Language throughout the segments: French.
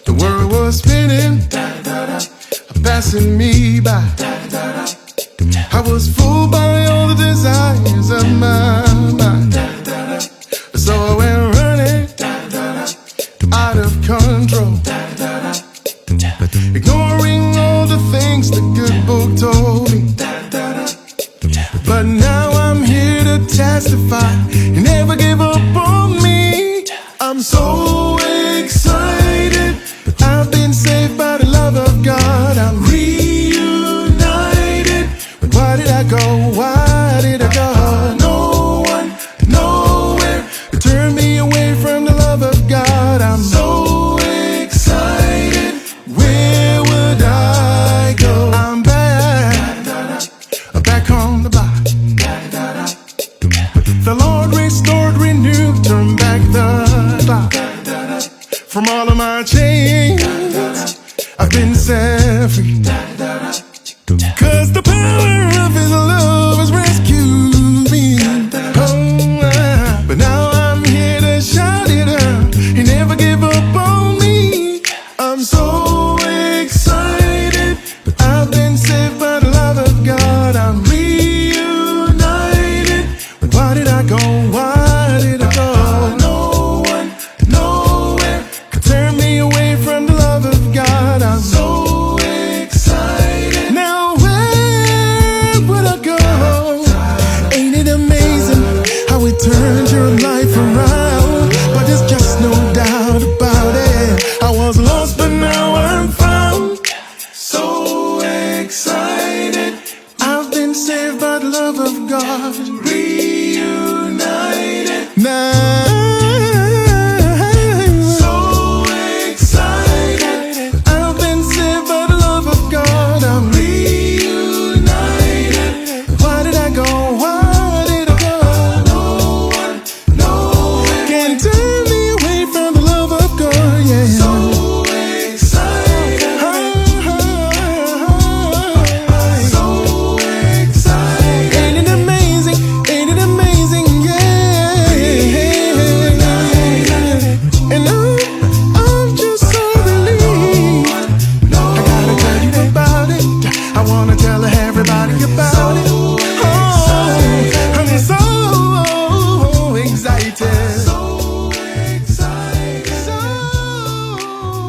The world was spinning, passing me by. I was fooled by all the desires of my mind. So I went running out of control, ignoring all the things the good book told me. But now I'm here to testify, you never give up on me. I'm so excited, I've been saved by the love of God. I'm reunited. But why did I go? Why did I go? No one, nowhere to turn me away from the love of God. I'm so excited, where would I go? I'm back on the block. The Lord restored, renewed, turned back the clock. From all of my chains, I've been set free. Cause the power of His love has rescued me. Oh, but now I'm here to shout it out, He never gave up on me. I'm so excited, I've been saved by the love of God. I'm reunited. But why did I go? Why did I go? No one, nowhere could turn me away from the love of God. I'm so excited. Now where would I go? Ain't it amazing how it turns your life around? But there's just no doubt about it, I was lost but now I'm found. So excited, I've been saved by the love of God. Reunited now. So excited, I've been saved by the love of God. I'm reunited. Why did I go? Why did I go? No one, nowhere can turn me away from the love of God. Yeah. So excited. So excited. Ain't it amazing? Ain't it amazing? Yeah. And I'm just so relieved. I gotta tell you about it. I wanna tell everybody about it. Oh, I'm so excited. So excited. So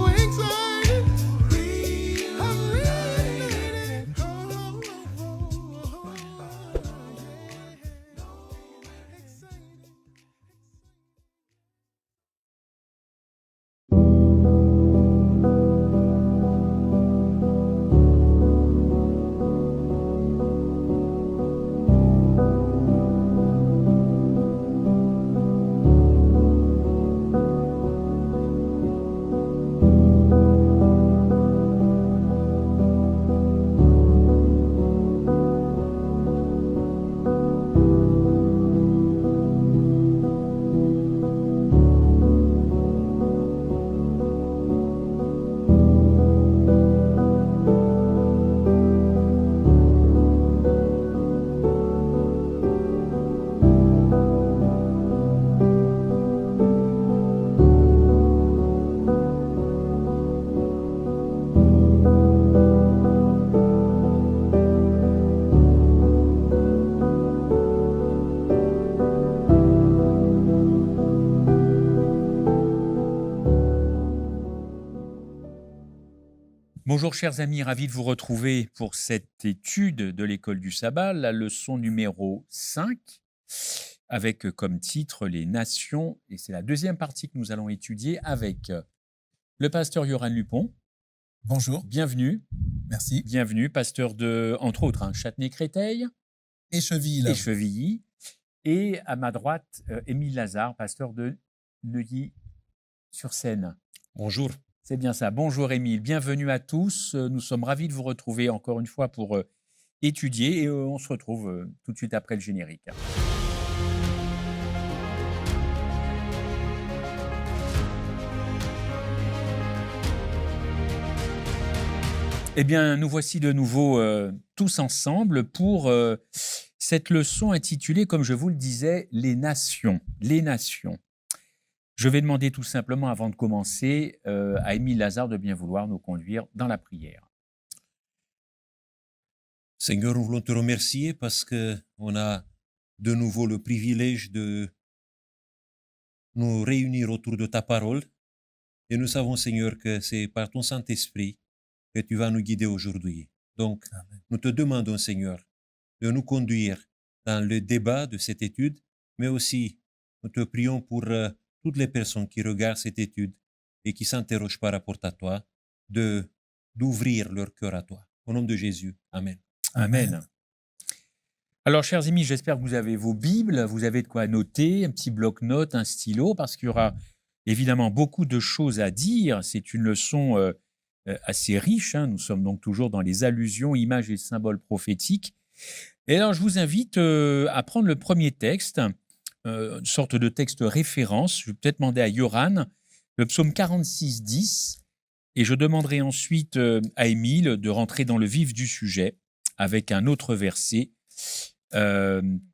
excited. I'm reunited. Bonjour chers amis, ravi de vous retrouver pour cette étude de l'école du sabbat, la leçon numéro 5, avec comme titre les nations, et c'est la deuxième partie que nous allons étudier avec le pasteur Yoran Lupon. Bonjour. Bienvenue. Merci. Bienvenue, pasteur de, entre autres, Châtenay-Créteil. Et Chevilly. Et à ma droite, Émile Lazare, pasteur de Neuilly-sur-Seine. Bonjour. C'est bien ça. Bonjour Émile, bienvenue à tous. Nous sommes ravis de vous retrouver encore une fois pour étudier et on se retrouve tout de suite après le générique. Eh bien, nous voici de nouveau tous ensemble pour cette leçon intitulée, comme je vous le disais, les nations. Les nations. Je vais demander tout simplement, avant de commencer, à Émile Lazare de bien vouloir nous conduire dans la prière. Seigneur, nous voulons te remercier parce qu'on a de nouveau le privilège de nous réunir autour de ta parole. Et nous savons, Seigneur, que c'est par ton Saint-Esprit que tu vas nous guider aujourd'hui. Donc, Amen. nous te demandons, Seigneur, de nous conduire dans le débat de cette étude, mais aussi, nous te prions pour toutes les personnes qui regardent cette étude et qui s'interrogent par rapport à toi, d'ouvrir leur cœur à toi. Au nom de Jésus. Amen. Amen. Alors, chers amis, j'espère que vous avez vos Bibles, vous avez de quoi noter, un petit bloc-notes, un stylo, parce qu'il y aura évidemment beaucoup de choses à dire. C'est une leçon assez riche. Nous sommes donc toujours dans les allusions, images et symboles prophétiques. Et alors, je vous invite à prendre le premier texte, une sorte de texte référence. Je vais peut-être demander à Yoran, le psaume 46, 10, et je demanderai ensuite à Émile de rentrer dans le vif du sujet avec un autre verset.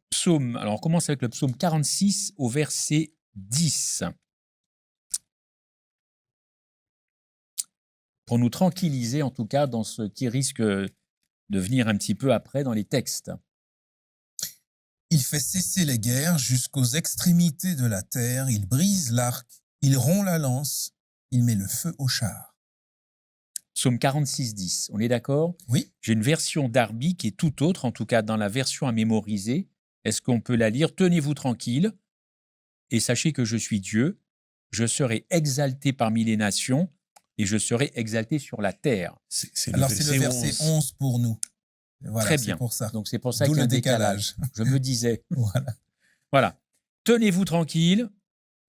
Psaume, alors on commence avec le psaume 46 au verset 10. Pour nous tranquilliser en tout cas dans ce qui risque de venir un petit peu après dans les textes. Il fait cesser les guerres jusqu'aux extrémités de la terre, il brise l'arc, il rompt la lance, il met le feu au char. Psaume 46, 10, on est d'accord? Oui. J'ai une version Darby qui est tout autre, en tout cas dans la version à mémoriser. Est-ce qu'on peut la lire? Tenez-vous tranquille et sachez que je suis Dieu, je serai exalté parmi les nations et je serai exalté sur la terre. Alors c'est le verset 11 pour nous. Voilà, très bien. Pour ça. Donc c'est pour ça D'où qu'il y a le un décalage. Je me disais. Voilà. Tenez-vous tranquille,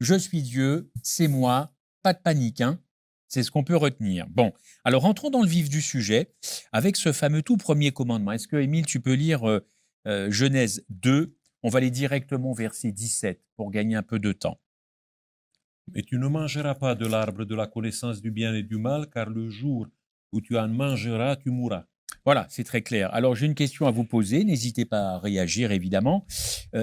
je suis Dieu, c'est moi, pas de panique, hein. C'est ce qu'on peut retenir. Bon, alors rentrons dans le vif du sujet avec ce fameux tout premier commandement. Est-ce que, Émile, tu peux lire Genèse 2? On va aller directement au verset 17 pour gagner un peu de temps. « Et tu ne mangeras pas de l'arbre de la connaissance du bien et du mal, car le jour où tu en mangeras, tu mourras. » Voilà, c'est très clair. Alors, j'ai une question à vous poser. N'hésitez pas à réagir, évidemment.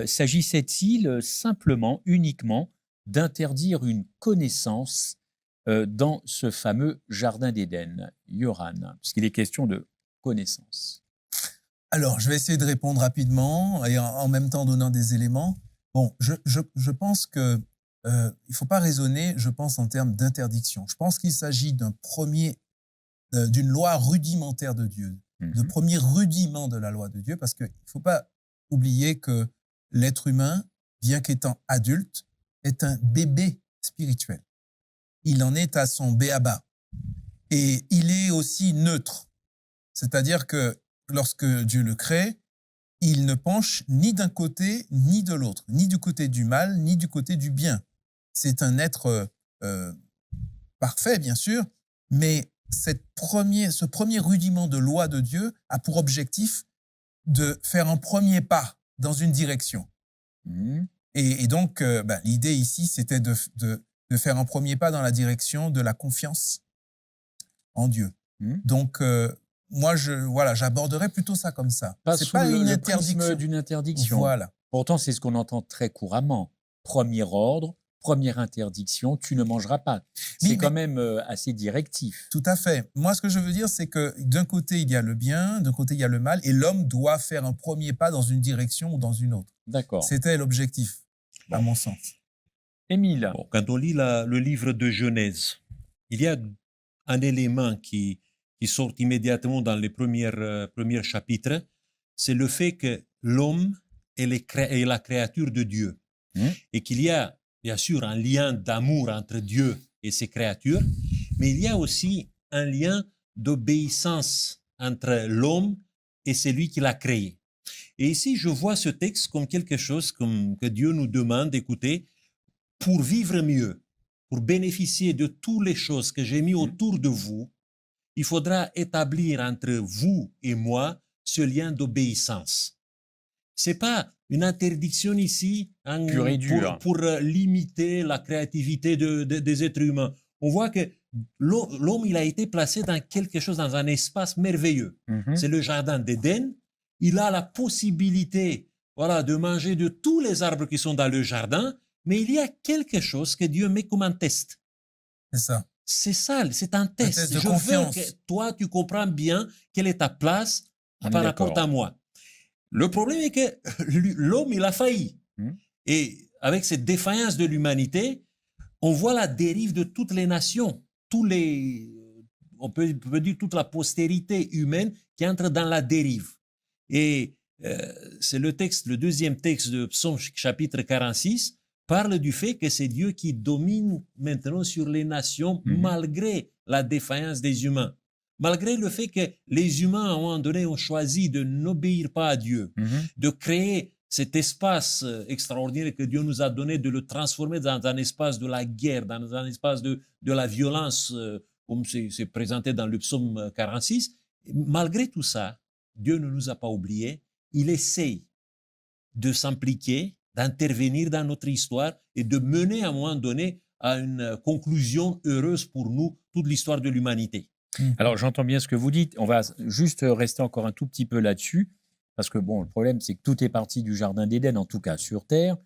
S'agissait-il simplement, uniquement, d'interdire une connaissance dans ce fameux jardin d'Éden, Yoran, puisqu'il est question de connaissance? Alors, je vais essayer de répondre rapidement et en même temps donnant des éléments. Bon, je pense que il ne faut pas raisonner, je pense, en termes d'interdiction. Je pense qu'il s'agit d'une loi rudimentaire de Dieu, de premier rudiment de la loi de Dieu, parce qu'il ne faut pas oublier que l'être humain, bien qu'étant adulte, est un bébé spirituel. Il en est à son béaba. Et il est aussi neutre. C'est-à-dire que lorsque Dieu le crée, il ne penche ni d'un côté ni de l'autre, ni du côté du mal, ni du côté du bien. C'est un être parfait, bien sûr, mais ce premier rudiment de loi de Dieu a pour objectif de faire un premier pas dans une direction. Et donc, l'idée ici, c'était de faire un premier pas dans la direction de la confiance en Dieu. Donc, moi, j'aborderais plutôt ça comme ça. C'est pas une interdiction. D'une interdiction. Voilà. Pourtant, c'est ce qu'on entend très couramment. Premier ordre, première interdiction, tu ne mangeras pas. C'est quand même assez directif. Tout à fait. Moi, ce que je veux dire, c'est que d'un côté, il y a le bien, d'un côté, il y a le mal, et l'homme doit faire un premier pas dans une direction ou dans une autre. D'accord. C'était l'objectif, à mon sens. Émile. Bon, quand on lit le livre de Genèse, il y a un élément qui sort immédiatement dans les premiers chapitres, c'est le fait que l'homme est la créature de Dieu. Et qu'il y a, bien sûr, un lien d'amour entre Dieu et ses créatures, mais il y a aussi un lien d'obéissance entre l'homme et celui qui l'a créé. Et ici, je vois ce texte comme quelque chose que Dieu nous demande d'écouter pour vivre mieux, pour bénéficier de toutes les choses que j'ai mis autour de vous. Il faudra établir entre vous et moi ce lien d'obéissance. C'est pas une interdiction ici pure et dure. pour limiter la créativité des êtres humains. On voit que l'homme, il a été placé dans quelque chose, dans un espace merveilleux. C'est le jardin d'Éden. Il a la possibilité, voilà, de manger de tous les arbres qui sont dans le jardin, mais il y a quelque chose que Dieu met comme un test. C'est ça. C'est ça, c'est un test. test de Je confiance. veux que toi, tu comprends bien quelle est ta place On est par rapport d'accord. à moi. Le problème est que l'homme, il a failli. Et avec cette défaillance de l'humanité, on voit la dérive de toutes les nations, on peut dire toute la postérité humaine qui entre dans la dérive. Et c'est le deuxième texte de Psaume chapitre 46, parle du fait que c'est Dieu qui domine maintenant sur les nations malgré la défaillance des humains. Malgré le fait que les humains, à un moment donné, ont choisi de n'obéir pas à Dieu, de créer cet espace extraordinaire que Dieu nous a donné, de le transformer dans un espace de la guerre, dans un espace de la violence, comme c'est présenté dans le psaume 46. Malgré tout ça, Dieu ne nous a pas oubliés. Il essaye de s'impliquer, d'intervenir dans notre histoire et de mener à un moment donné à une conclusion heureuse pour nous, toute l'histoire de l'humanité. Alors, j'entends bien ce que vous dites. On va juste rester encore un tout petit peu là-dessus. Parce que, bon, le problème, c'est que tout est parti du Jardin d'Éden, en tout cas sur Terre,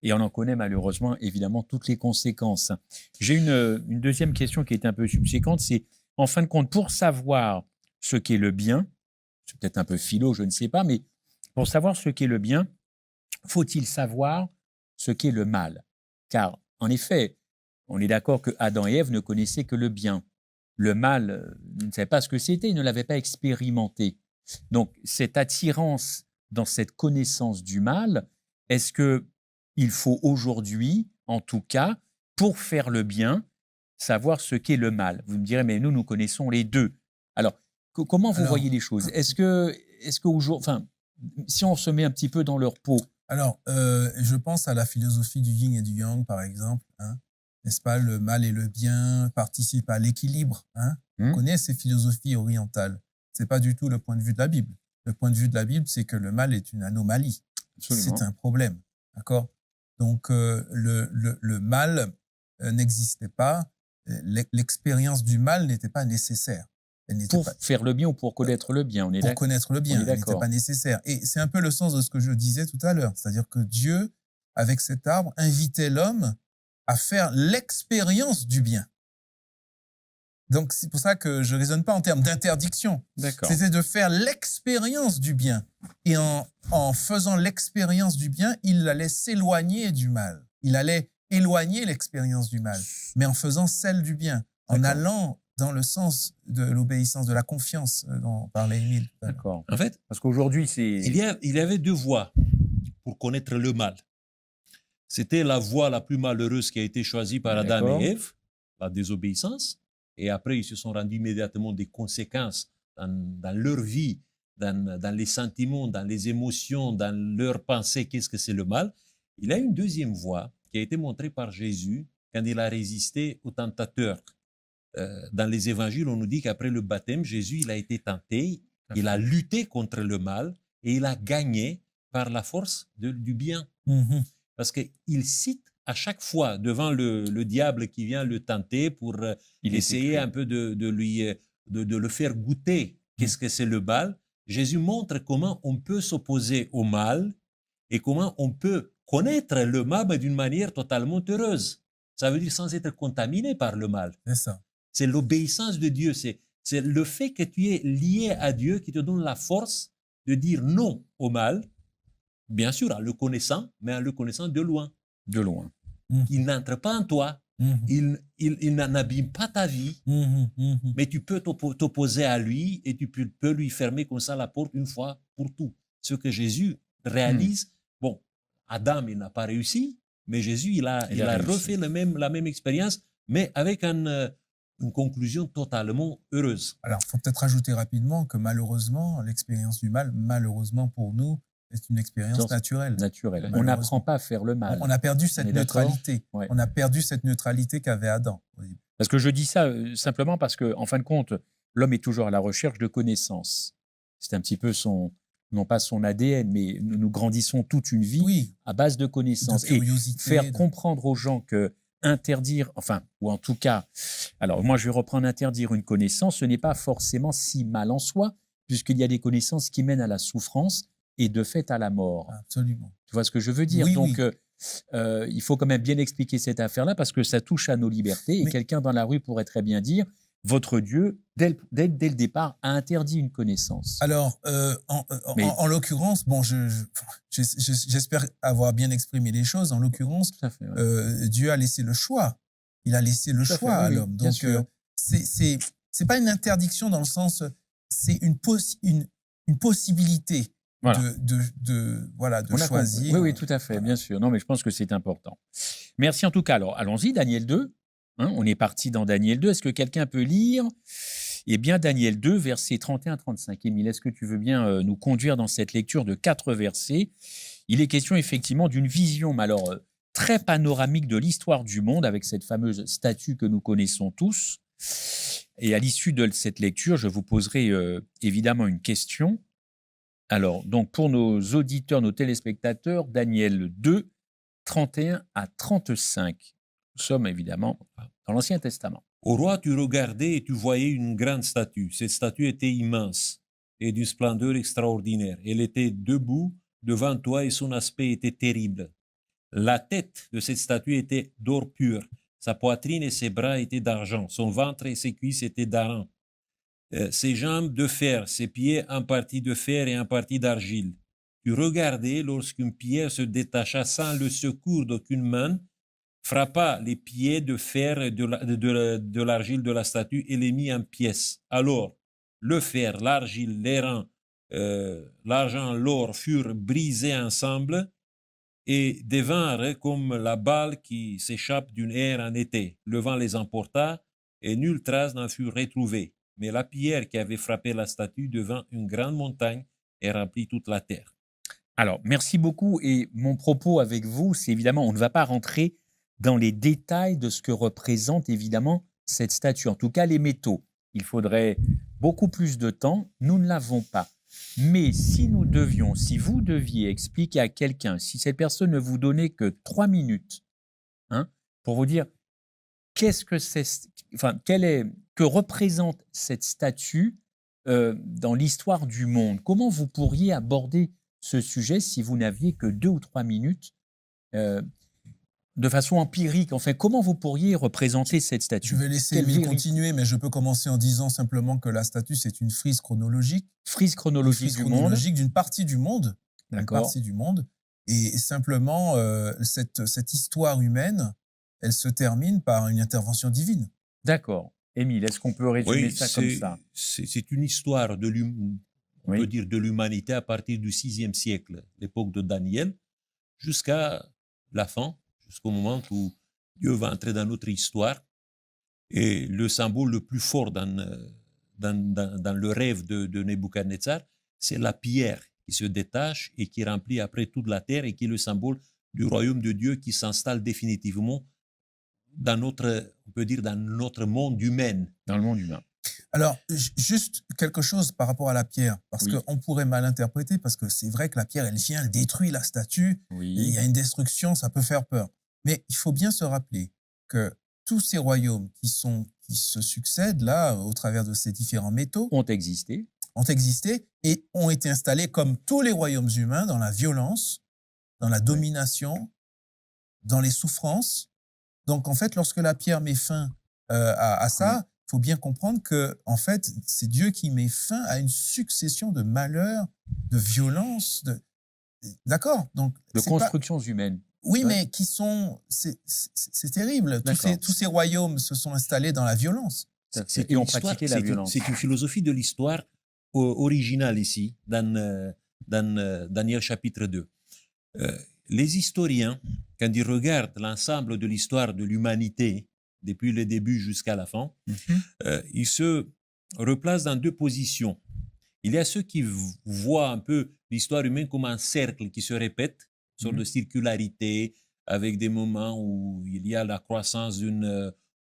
et on en connaît malheureusement, évidemment, toutes les conséquences. J'ai une deuxième question qui est un peu subséquente, c'est, en fin de compte, pour savoir ce qu'est le bien, c'est peut-être un peu philo, je ne sais pas, mais pour savoir ce qu'est le bien, faut-il savoir ce qu'est le mal? Car, en effet, on est d'accord que Adam et Ève ne connaissaient que le bien. Le mal, ils ne savaient pas ce que c'était, ils ne l'avaient pas expérimenté. Donc, cette attirance dans cette connaissance du mal, est-ce qu'il faut aujourd'hui, en tout cas, pour faire le bien, savoir ce qu'est le mal? Vous me direz, mais nous connaissons les deux. Alors, comment vous voyez les choses? Est-ce que enfin, si on se met un petit peu dans leur peau? Alors, je pense à la philosophie du yin et du yang, par exemple. N'est-ce pas? Le mal et le bien participent à l'équilibre. On connaît ces philosophies orientales. C'est pas du tout le point de vue de la Bible. Le point de vue de la Bible, c'est que le mal est une anomalie. Absolument. C'est un problème. D'accord? Donc, le mal n'existait pas. L'expérience du mal n'était pas nécessaire. Pour faire le bien ou pour connaître le bien, on est pour d'accord. connaître le bien, elle n'était pas nécessaire. Et c'est un peu le sens de ce que je disais tout à l'heure. C'est-à-dire que Dieu, avec cet arbre, invitait l'homme à faire l'expérience du bien. Donc, c'est pour ça que je ne raisonne pas en termes d'interdiction. C'était de faire l'expérience du bien. Et en faisant l'expérience du bien, il allait s'éloigner du mal. Il allait éloigner l'expérience du mal, mais en faisant celle du bien, en allant dans le sens de l'obéissance, de la confiance dont parlait Émile. D'accord. En fait, parce qu'aujourd'hui, il y avait deux voies pour connaître le mal. C'était la voie la plus malheureuse qui a été choisie par Adam et Ève, la désobéissance. Et après, ils se sont rendus immédiatement des conséquences dans leur vie, dans les sentiments, dans les émotions, dans leurs pensées, qu'est-ce que c'est le mal. Il y a une deuxième voie qui a été montrée par Jésus quand il a résisté au tentateur. Dans les évangiles, on nous dit qu'après le baptême, Jésus, il a été tenté, il a lutté contre le mal et il a gagné par la force du bien. Parce qu'il cite à chaque fois devant le diable qui vient le tenter pour essayer un peu de le faire goûter qu'est-ce que c'est le mal. Jésus montre comment on peut s'opposer au mal et comment on peut connaître le mal d'une manière totalement heureuse. Ça veut dire sans être contaminé par le mal. C'est ça. C'est l'obéissance de Dieu. C'est le fait que tu es lié à Dieu qui te donne la force de dire non au mal, bien sûr en le connaissant, mais en le connaissant de loin. De loin. Il n'entre pas en toi. Il n'abîme pas ta vie, mais tu peux t'opposer à lui et tu peux lui fermer comme ça la porte une fois pour tout. Ce que Jésus réalise, bon, Adam, il n'a pas réussi, mais Jésus, il a refait la même expérience, mais avec une conclusion totalement heureuse. Alors, il faut peut-être ajouter rapidement que malheureusement, l'expérience du mal, malheureusement pour nous, c'est une expérience naturelle. On n'apprend pas à faire le mal. On a perdu cette neutralité. Ouais. On a perdu cette neutralité qu'avait Adam. Parce que je dis ça simplement parce que, en fin de compte, l'homme est toujours à la recherche de connaissances. C'est un petit peu non pas son ADN, mais nous grandissons toute une vie à base de connaissances. De curiosité, et faire comprendre aux gens que interdire, enfin, ou en tout cas, alors moi je vais reprendre interdire une connaissance, ce n'est pas forcément si mal en soi, puisqu'il y a des connaissances qui mènent à la souffrance et de fait à la mort. Absolument. Tu vois ce que je veux dire? Oui, Donc, oui. il faut quand même bien expliquer cette affaire-là parce que ça touche à nos libertés et Mais- quelqu'un dans la rue pourrait très bien dire votre Dieu, dès le départ, a interdit une connaissance. Alors, Mais- en l'occurrence, bon, j'espère avoir bien exprimé les choses. En l'occurrence, Tout à fait, ouais. Dieu a laissé le choix. Il a laissé le Tout à fait, choix à oui, oui, l'homme. bien Donc, sûr. c'est pas une interdiction dans le sens, c'est une possibilité Voilà. voilà, de On a choisir. compris. Oui, oui, tout à fait, Voilà. bien sûr. Non, mais je pense que c'est important. Merci en tout cas. Alors, allons-y, Daniel 2. Hein, on est parti dans Daniel 2. Est-ce que quelqu'un peut lire Eh bien, Daniel 2, versets 31-35. Émile, est-ce que tu veux bien nous conduire dans cette lecture de 4 versets? Il est question effectivement d'une vision, mais alors très panoramique de l'histoire du monde avec cette fameuse statue que nous connaissons tous. Et à l'issue de cette lecture, je vous poserai évidemment une question. Alors, donc pour nos auditeurs, nos téléspectateurs, Daniel 2, 31 à 35. Nous sommes évidemment dans l'Ancien Testament. Au roi, tu regardais et tu voyais une grande statue. Cette statue était immense et d'une splendeur extraordinaire. Elle était debout devant toi et son aspect était terrible. La tête de cette statue était d'or pur. Sa poitrine et ses bras étaient d'argent. Son ventre et ses cuisses étaient d'airain. Ses jambes de fer, ses pieds en partie de fer et en partie d'argile. Tu regardais lorsqu'une pierre se détacha sans le secours d'aucune main, frappa les pieds de fer et de l'argile de la statue et les mit en pièces. Alors, le fer, l'argile, l'airain, l'argent, l'or furent brisés ensemble et devinrent comme la balle qui s'échappe d'une aire en été. Le vent les emporta et nulle trace n'en fut retrouvée. Mais la pierre qui avait frappé la statue devint une grande montagne et remplit toute la terre. Alors, merci beaucoup. Et mon propos avec vous, c'est évidemment, on ne va pas rentrer dans les détails de ce que représente évidemment cette statue, en tout cas les métaux. Il faudrait beaucoup plus de temps, nous ne l'avons pas. Mais si vous deviez expliquer à quelqu'un, si cette personne ne vous donnait que 3 minutes, hein, pour vous dire que représente cette statue dans l'histoire du monde, comment vous pourriez aborder ce sujet si vous n'aviez que 2 ou 3 minutes de façon empirique, enfin, comment vous pourriez représenter cette statue? Je vais laisser Quelle Émile vérité? continuer, mais je peux commencer en disant simplement que la statue, c'est une frise chronologique. Frise chronologique du monde. D'une partie du monde. D'une D'accord. partie du monde. Et simplement, cette histoire humaine, elle se termine par une intervention divine. D'accord. Émile, est-ce qu'on peut résumer ça comme ça? C'est une histoire de Oui. peut dire de l'humanité à partir du VIe siècle, l'époque de Daniel, jusqu'à la fin, jusqu'au moment où Dieu va entrer dans notre histoire. Et le symbole le plus fort dans le rêve de Nebuchadnezzar, c'est la pierre qui se détache et qui remplit après toute la terre et qui est le symbole du royaume de Dieu qui s'installe définitivement dans on peut dire, dans notre monde humain. Dans le monde humain. Alors, juste quelque chose par rapport à la pierre, parce Oui. qu'on pourrait mal interpréter, parce que c'est vrai que la pierre, elle vient, elle détruit la statue, et il Oui. y a une destruction, ça peut faire peur. Mais il faut bien se rappeler que tous ces royaumes qui se succèdent là, au travers de ces différents métaux, Ont existé. ont existé et ont été installés comme tous les royaumes humains dans la violence, dans la domination, dans les souffrances. Donc, en fait, lorsque la pierre met fin à ça, il faut bien comprendre que, en fait, c'est Dieu qui met fin à une succession de malheurs, de violences, d'accord? Donc, De c'est pas- constructions humaines. Oui, Ouais. mais qui sont, c'est terrible. D'accord. Tous ces royaumes se sont installés dans la violence. Et ont pratiqué la violence. C'est une philosophie de l'histoire originale ici, dans Daniel chapitre 2. Les historiens, quand ils regardent l'ensemble de l'histoire de l'humanité, depuis le début jusqu'à la fin, ils se replacent dans 2 positions. Il y a ceux qui voient un peu l'histoire humaine comme un cercle qui se répète, une sorte de circularité, avec des moments où il y a la croissance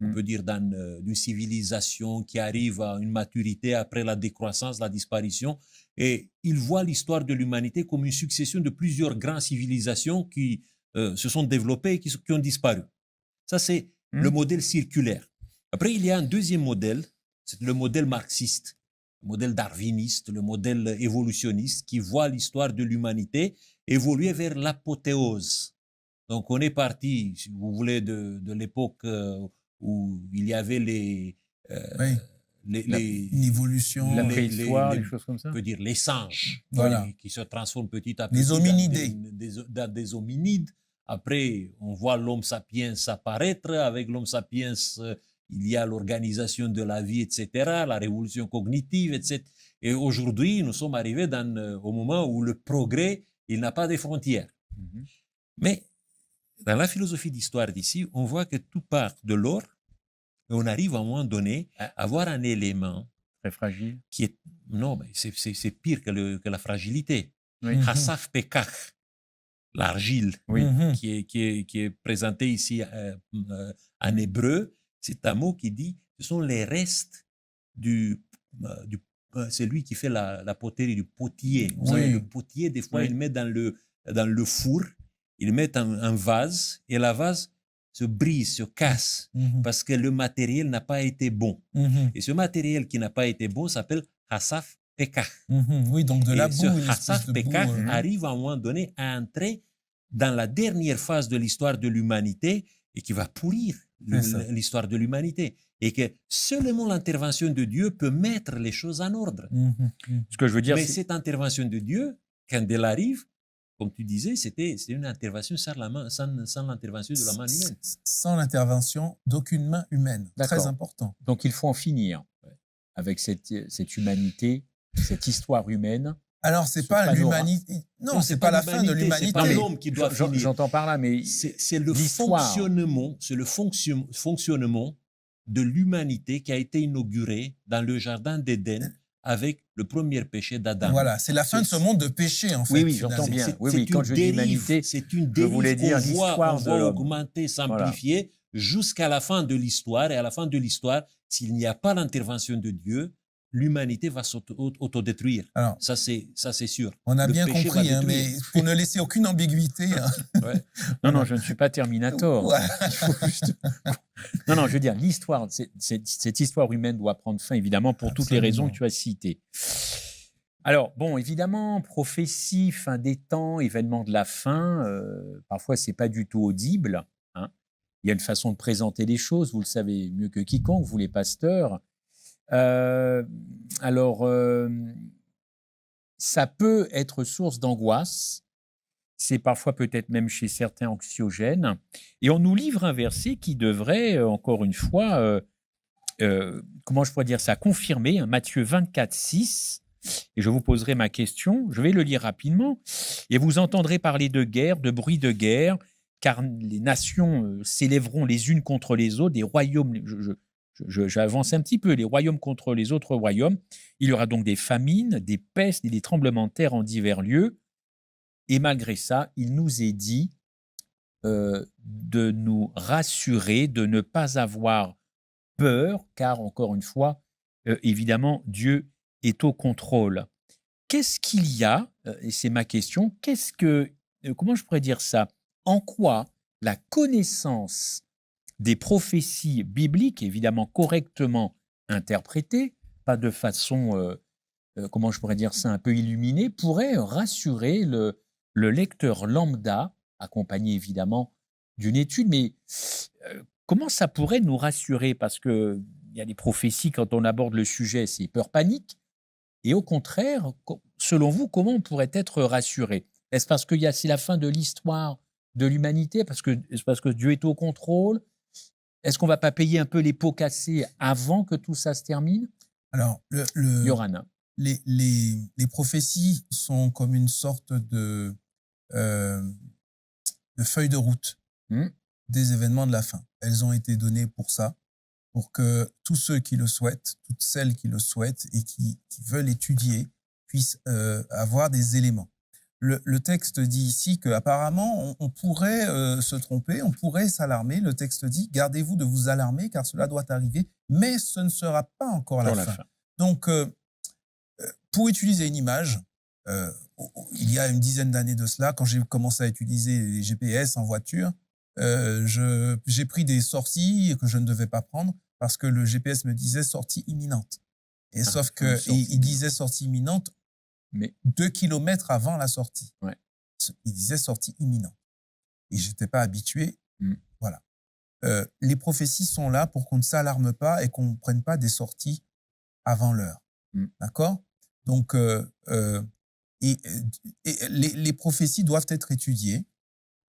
on peut dire, d'une civilisation qui arrive à une maturité après la décroissance, la disparition. Et ils voient l'histoire de l'humanité comme une succession de plusieurs grandes civilisations qui se sont développées et qui ont disparu. Ça, c'est le modèle circulaire. Après, il y a un deuxième modèle, c'est le modèle marxiste, le modèle darwiniste, le modèle évolutionniste qui voit l'histoire de l'humanité évoluer vers l'apothéose. Donc, on est parti, si vous voulez, de l'époque où il y avait une évolution, la préhistoire, les choses comme ça. On peut dire les singes, Voilà, qui se transforment petit à petit les hominidés, dans des hominides. Après, on voit l'homme sapiens apparaître. Avec l'homme sapiens, il y a l'organisation de la vie, etc., la révolution cognitive, etc. Et aujourd'hui, nous sommes arrivés au moment où le progrès, il n'a pas de frontières. Mais dans la philosophie d'histoire d'ici, on voit que tout part de l'or et on arrive à un moment donné à avoir un élément très fragile qui est... Non, mais c'est pire que la fragilité. Oui. Hassaf Pekach, l'argile, Oui. qui est présenté ici en hébreu, c'est un mot qui dit ce sont les restes c'est lui qui fait la poterie du potier. Vous savez, le potier, des fois, il met dans le four, il met un vase et la vase se brise, se casse parce que le matériel n'a pas été bon. Et ce matériel qui n'a pas été bon s'appelle Hassaf Pekach. Oui, donc de la boue. Ce Hassaf Pekach arrive à un moment donné à entrer dans la dernière phase de l'histoire de l'humanité et qui va pourrir l'histoire de l'humanité. Et que seulement l'intervention de Dieu peut mettre les choses en ordre. Ce que je veux dire, mais cette intervention de Dieu, quand elle arrive, comme tu disais, c'était une intervention sans l'intervention de la main humaine. Sans l'intervention d'aucune main humaine. Très important. Donc il faut en finir avec cette humanité, cette histoire humaine. Alors, c'est pas l'humanité. Non, c'est pas la fin de l'humanité. C'est pas l'homme qui doit finir. J'entends par là, mais c'est le fonctionnement. C'est le fonctionnement de l'humanité qui a été inauguré dans le jardin d'Éden avec le premier péché d'Adam. Voilà, c'est la fin de ce monde de péché, en fait. Oui, j'entends bien. Oui, quand je dis humanité, c'est une dérive qu'on voit augmenter, s'amplifier jusqu'à la fin de l'histoire. Et à la fin de l'histoire, s'il n'y a pas l'intervention de Dieu, l'humanité va s'autodétruire. Alors, ça, c'est sûr. On a bien compris, mais pour ne laisser aucune ambiguïté. Ouais. Non, je ne suis pas Terminator. Ouais. Non, je veux dire, l'histoire, cette histoire humaine doit prendre fin, évidemment, pour toutes les raisons que tu as citées. Alors, bon, évidemment, prophétie, fin des temps, événement de la fin, parfois, ce n'est pas du tout audible. Hein. Il y a une façon de présenter les choses, vous le savez mieux que quiconque, vous les pasteurs. Ça peut être source d'angoisse, c'est parfois peut-être même chez certains anxiogènes, et on nous livre un verset qui devrait, encore une fois, comment je pourrais dire ça, confirmer, hein, Matthieu 24, 6, et je vous poserai ma question, je vais le lire rapidement, et vous entendrez parler de guerre, de bruit de guerre, car les nations s'élèveront les unes contre les autres, des royaumes... J'avance un petit peu, les royaumes contre les autres royaumes. Il y aura donc des famines, des pestes et des tremblements de terre en divers lieux. Et malgré ça, il nous est dit de nous rassurer, de ne pas avoir peur, car encore une fois, évidemment, Dieu est au contrôle. Qu'est-ce qu'il y a, et c'est ma question, comment je pourrais dire ça? En quoi la connaissance des prophéties bibliques, évidemment correctement interprétées, pas de façon, comment je pourrais dire ça, un peu illuminée, pourrait rassurer le lecteur lambda, accompagné évidemment d'une étude, mais comment ça pourrait nous rassurer? Parce qu'il y a des prophéties, quand on aborde le sujet, c'est peur, panique, et au contraire, selon vous, comment on pourrait être rassuré? Est-ce parce que c'est la fin de l'histoire de l'humanité, parce que Dieu est au contrôle? Est-ce qu'on ne va pas payer un peu les pots cassés avant que tout ça se termine? Alors, Yoran. Les prophéties sont comme une sorte de feuille de route des événements de la fin. Elles ont été données pour ça, pour que tous ceux qui le souhaitent, toutes celles qui le souhaitent et qui veulent étudier puissent avoir des éléments. Le texte dit ici qu'apparemment, on pourrait se tromper, on pourrait s'alarmer. Le texte dit « Gardez-vous de vous alarmer, car cela doit arriver, mais ce ne sera pas encore la fin. » Donc, pour utiliser une image, il y a une dizaine d'années de cela, quand j'ai commencé à utiliser les GPS en voiture, j'ai pris des sorties que je ne devais pas prendre parce que le GPS me disait sortie imminente. Et sauf que il disait sortie imminente Mais 2 kilomètres avant la sortie. Ouais. Il disait sortie imminente. Et j'étais pas habitué. Mm. Voilà. Les prophéties sont là pour qu'on ne s'alarme pas et qu'on ne prenne pas des sorties avant l'heure. Mm. D'accord? Donc, les prophéties doivent être étudiées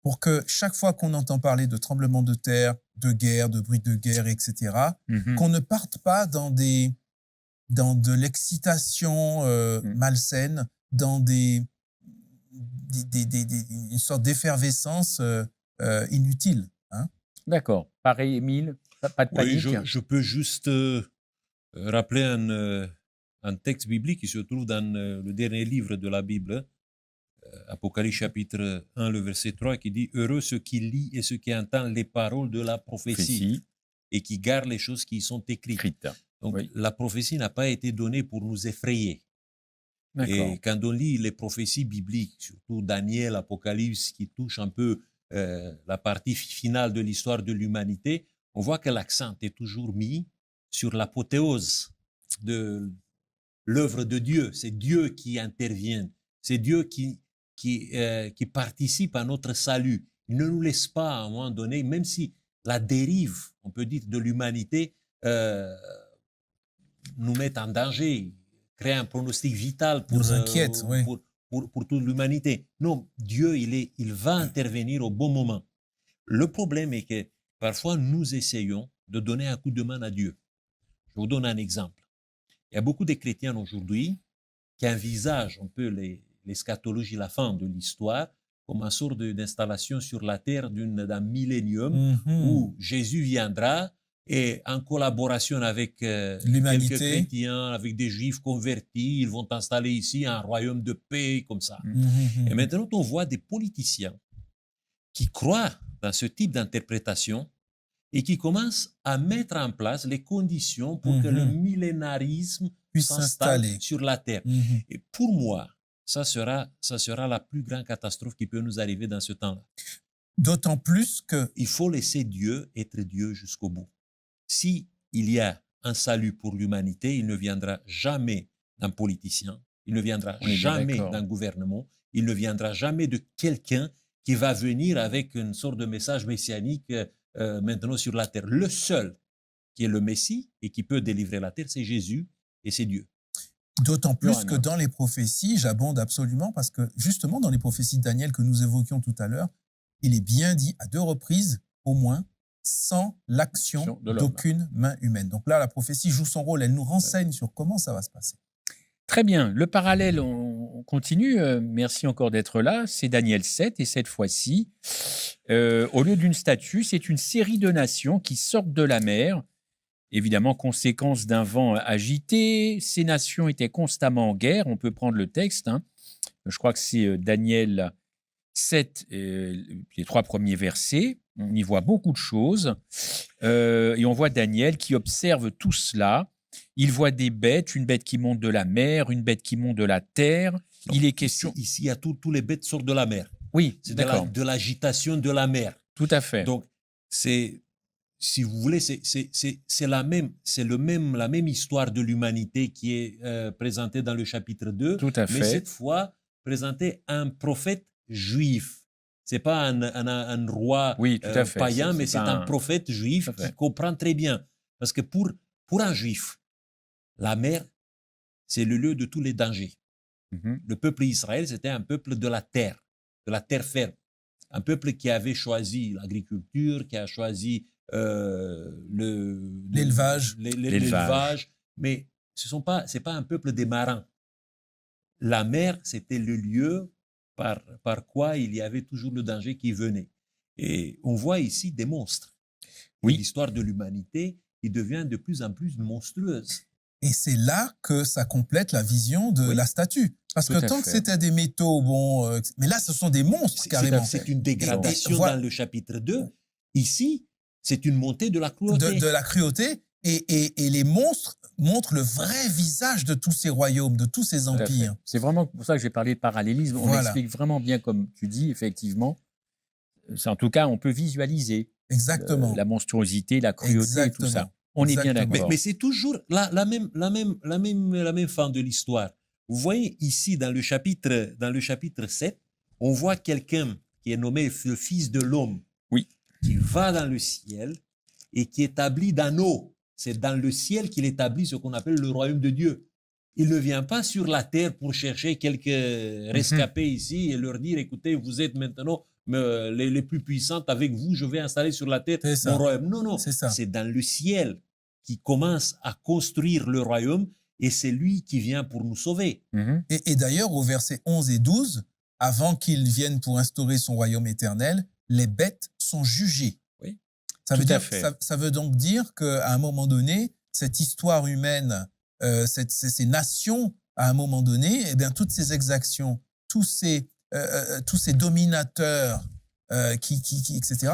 pour que chaque fois qu'on entend parler de tremblement de terre, de guerre, de bruit de guerre, etc., Mhm. qu'on ne parte pas dans de l'excitation malsaine, dans une sorte d'effervescence inutile. Hein. D'accord. Pareil, Émile, pas de Oui, panique. je peux juste rappeler un texte biblique qui se trouve dans le dernier livre de la Bible, Apocalypse chapitre 1, le verset 3, qui dit « Heureux ceux qui lisent et ceux qui entendent les paroles de la prophétie Prophétie et qui gardent les choses qui y sont écrites. écrite. » Donc, Oui. la prophétie n'a pas été donnée pour nous effrayer. D'accord. Et quand on lit les prophéties bibliques, surtout Daniel, Apocalypse, qui touchent un peu la partie finale de l'histoire de l'humanité, on voit que l'accent est toujours mis sur l'apothéose de l'œuvre de Dieu. C'est Dieu qui intervient. C'est Dieu qui participe à notre salut. Il ne nous laisse pas, à un moment donné, même si la dérive, on peut dire, de l'humanité nous met en danger, crée un pronostic vital pour, Nous inquiète, oui. pour toute l'humanité. Non, Dieu, il va intervenir au bon moment. Le problème est que parfois, nous essayons de donner un coup de main à Dieu. Je vous donne un exemple. Il y a beaucoup de chrétiens aujourd'hui qui envisagent un peu l'eschatologie, la fin de l'histoire, comme une sorte d'installation sur la terre d'un millénium où Jésus viendra et en collaboration avec quelques chrétiens, avec des juifs convertis, ils vont installer ici un royaume de paix comme ça. Et maintenant, on voit des politiciens qui croient dans ce type d'interprétation et qui commencent à mettre en place les conditions pour que le millénarisme puisse s'installe s'installer sur la terre. Et pour moi, ça sera la plus grande catastrophe qui peut nous arriver dans ce temps-là. D'autant plus que... Il faut laisser Dieu être Dieu jusqu'au bout. Si il y a un salut pour l'humanité, il ne viendra jamais d'un politicien, il ne viendra jamais d'un gouvernement, il ne viendra jamais de quelqu'un qui va venir avec une sorte de message messianique maintenant sur la terre. Le seul qui est le Messie et qui peut délivrer la terre, c'est Jésus et c'est Dieu. D'autant plus que dans les prophéties, j'abonde absolument parce que justement dans les prophéties de Daniel que nous évoquions tout à l'heure, il est bien dit à 2 reprises au moins, sans l'action d'aucune main humaine. Donc là, la prophétie joue son rôle, elle nous renseigne sur comment ça va se passer. Très bien, le parallèle, on continue. Merci encore d'être là. C'est Daniel 7 et cette fois-ci, au lieu d'une statue, c'est une série de nations qui sortent de la mer. Évidemment, conséquence d'un vent agité. Ces nations étaient constamment en guerre. On peut prendre le texte. Hein. Je crois que c'est Daniel 7, les 3 premiers versets. On y voit beaucoup de choses. Et on voit Daniel qui observe tout cela. Il voit des bêtes, une bête qui monte de la mer, une bête qui monte de la terre. Donc, il est question... Ici, il y a tous les bêtes sortent de la mer. Oui, c'est de l'agitation de la mer. Tout à fait. Donc, c'est... Si vous voulez, c'est la même histoire de l'humanité qui est présentée dans le chapitre 2, Tout à fait. Mais cette fois présentée un prophète juif. C'est pas un roi païen, mais c'est un prophète juif qui comprend très bien. Parce que pour un juif, la mer, c'est le lieu de tous les dangers. Le peuple d'Israël, c'était un peuple de la terre ferme. Un peuple qui avait choisi l'agriculture, qui a choisi l'élevage, mais c'est pas un peuple des marins. La mer, c'était le lieu par quoi il y avait toujours le danger qui venait. Et on voit ici des monstres. Oui. L'histoire de l'humanité qui devient de plus en plus monstrueuse. Et c'est là que ça complète la vision de la statue. Parce que tant que c'était des métaux, mais là, ce sont des monstres carrément. C'est une dégradation dans le chapitre 2. Ici, c'est une montée de la cruauté. De la cruauté. Et les monstres montrent le vrai visage de tous ces royaumes, de tous ces empires. C'est vraiment pour ça que j'ai parlé de parallélisme. On explique vraiment bien, comme tu dis, effectivement. En tout cas, on peut visualiser Exactement. la monstruosité, la cruauté et tout ça. Exactement. On est bien Exactement. d'accord. Mais c'est toujours la même fin de l'histoire. Vous voyez ici, dans le chapitre 7, on voit quelqu'un qui est nommé le Fils de l'homme, Oui. qui va dans le ciel et qui établit d'en haut. C'est dans le ciel qu'il établit ce qu'on appelle le royaume de Dieu. Il ne vient pas sur la terre pour chercher quelques rescapés ici et leur dire, écoutez, vous êtes maintenant les plus puissantes, avec vous, je vais installer sur la terre C'est ça. mon royaume. Non, non, C'est ça. c'est dans le ciel qui commence à construire le royaume et c'est lui qui vient pour nous sauver. Mhm. Et d'ailleurs, au verset 11 et 12, avant qu'il vienne pour instaurer son royaume éternel, les bêtes sont jugées. Oui. Ça veut Tout à dire, fait. ça veut donc dire qu'à un moment donné, cette histoire humaine, ces nations, à un moment donné, eh bien, toutes ces exactions, tous ces dominateurs, etc.,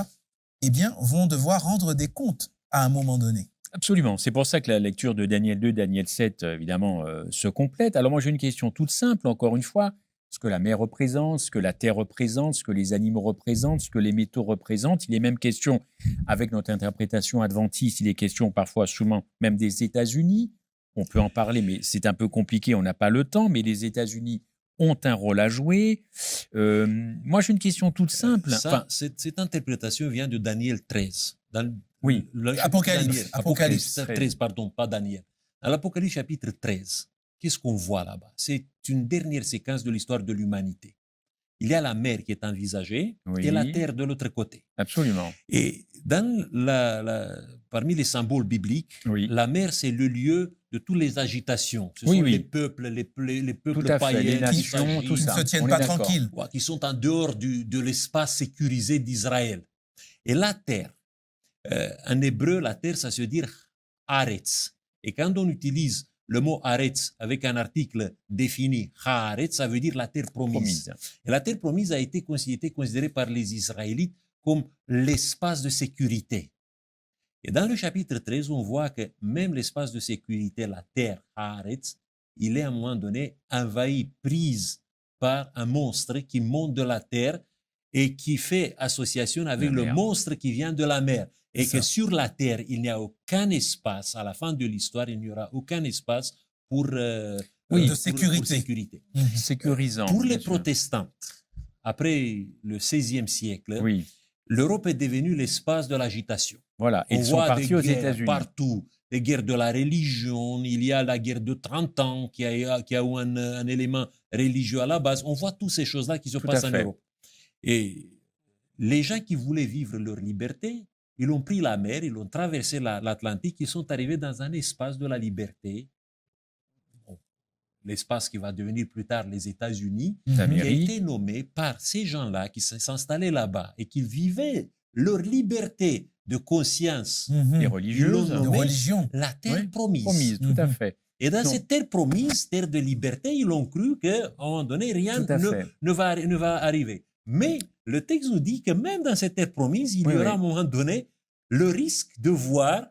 eh bien, vont devoir rendre des comptes à un moment donné. Absolument. C'est pour ça que la lecture de Daniel 2, Daniel 7, évidemment, se complète. Alors moi, j'ai une question toute simple, encore une fois. Ce que la mer représente, ce que la terre représente, ce que les animaux représentent, ce que les métaux représentent. Il est même question, avec notre interprétation adventiste, il est question parfois, souvent, même des États-Unis. On peut en parler, mais c'est un peu compliqué, on n'a pas le temps. Mais les États-Unis ont un rôle à jouer. Moi, j'ai une question toute simple. Cette interprétation vient de Daniel 13. Oui. Apocalypse. Apocalypse 13, pardon, pas Daniel. Dans l'Apocalypse chapitre 13, qu'est-ce qu'on voit là-bas? C'est une dernière séquence de l'histoire de l'humanité. Il y a la mer qui est envisagée et la terre de l'autre côté. Absolument. Et parmi les symboles bibliques, la mer, c'est le lieu de toutes les agitations. Ce sont les peuples, les peuples païens, les nations, tout ça. Qui ne se tiennent pas tranquilles. Qui sont en dehors de l'espace sécurisé d'Israël. Et la terre, en hébreu, la terre, ça se dit Haaretz. Et quand on utilise le mot Haaretz avec un article défini, Haaretz, ça veut dire la terre promise. Et la terre promise a été considérée par les Israélites comme l'espace de sécurité. Et dans le chapitre 13, on voit que même l'espace de sécurité, la terre, Haaretz, il est à un moment donné envahi, prise par un monstre qui monte de la terre et qui fait association avec le monstre qui vient de la mer. Et que sur la terre, il n'y a aucun espace, à la fin de l'histoire, il n'y aura aucun espace pour, de sécurité. sécurité. Sécurisant. Pour les protestants, après le XVIe siècle, l'Europe est devenue l'espace de l'agitation. Voilà, et ils sont partis aux États-Unis. Partout, les guerres de la religion, il y a la guerre de 30 ans qui a eu un élément religieux à la base. On voit toutes ces choses-là qui se passent en Europe. Et les gens qui voulaient vivre leur liberté, ils ont pris la mer, ils ont traversé l'Atlantique, ils sont arrivés dans un espace de la liberté, l'espace qui va devenir plus tard les États-Unis, qui a été nommé par ces gens-là qui s'installaient là-bas et qui vivaient leur liberté de conscience et religieuse, de religion. La terre promise. Promise, tout à fait. Et dans cette terre promise, terre de liberté, ils ont cru qu'à un moment donné, rien ne va arriver. Mais le texte nous dit que même dans cette terre promise, il y aura à un moment donné le risque de voir